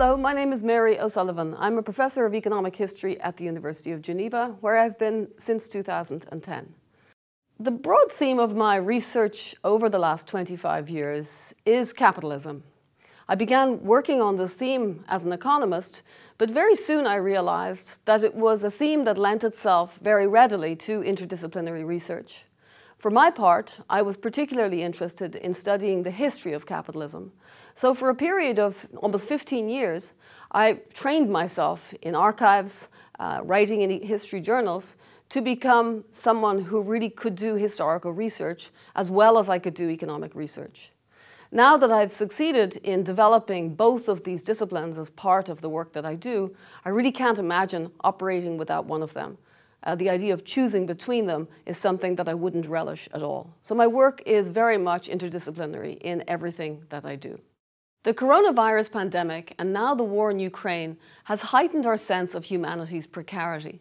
Hello, my name is Mary O'Sullivan. I'm a professor of economic history at the University of Geneva, where I've been since 2010. The broad theme of my research over the last 25 years is capitalism. I began working on this theme as an economist, but very soon I realized that it was a theme that lent itself very readily to interdisciplinary research. For my part, I was particularly interested in studying the history of capitalism. So for a period of almost 15 years, I trained myself in archives, writing in history journals, to become someone who really could do historical research as well as I could do economic research. Now that I've succeeded in developing both of these disciplines as part of the work that I do, I really can't imagine operating without one of them. The idea of choosing between them is something that I wouldn't relish at all. So my work is very much interdisciplinary in everything that I do. The coronavirus pandemic and now the war in Ukraine has heightened our sense of humanity's precarity.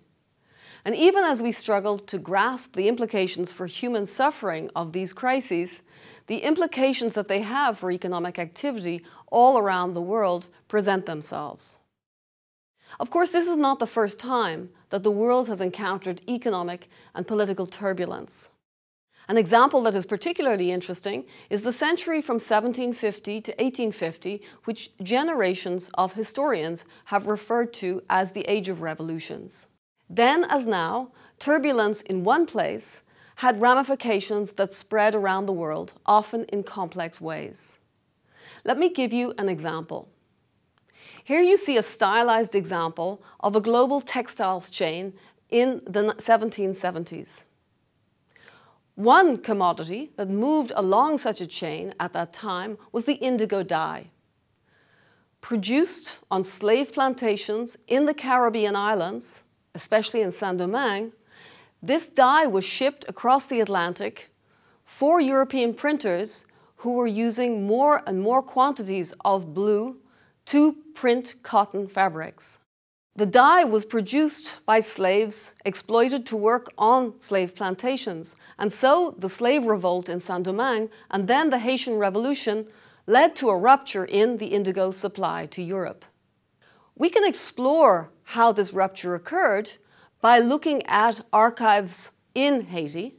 And even as we struggle to grasp the implications for human suffering of these crises, the implications that they have for economic activity all around the world present themselves. Of course, this is not the first time that the world has encountered economic and political turbulence. An example that is particularly interesting is the century from 1750 to 1850, which generations of historians have referred to as the Age of Revolutions. Then, as now, turbulence in one place had ramifications that spread around the world, often in complex ways. Let me give you an example. Here you see a stylized example of a global textiles chain in the 1770s. One commodity that moved along such a chain at that time was the indigo dye. Produced on slave plantations in the Caribbean islands, especially in Saint-Domingue, this dye was shipped across the Atlantic for European printers who were using more and more quantities of blue to print cotton fabrics. The dye was produced by slaves exploited to work on slave plantations, and so the slave revolt in Saint-Domingue and then the Haitian Revolution led to a rupture in the indigo supply to Europe. We can explore how this rupture occurred by looking at archives in Haiti,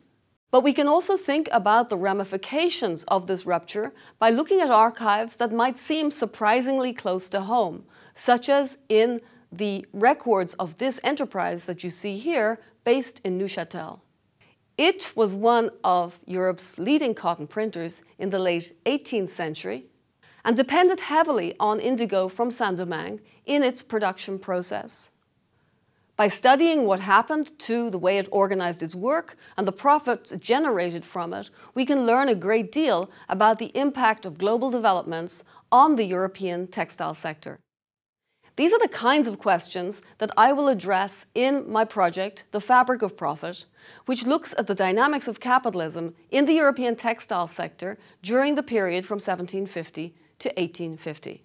but we can also think about the ramifications of this rupture by looking at archives that might seem surprisingly close to home, such as in the records of this enterprise that you see here, based in Neuchâtel. It was one of Europe's leading cotton printers in the late 18th century and depended heavily on indigo from Saint-Domingue in its production process. By studying what happened to the way it organized its work and the profits generated from it, we can learn a great deal about the impact of global developments on the European textile sector. These are the kinds of questions that I will address in my project, The Fabric of Profit, which looks at the dynamics of capitalism in the European textile sector during the period from 1750 to 1850.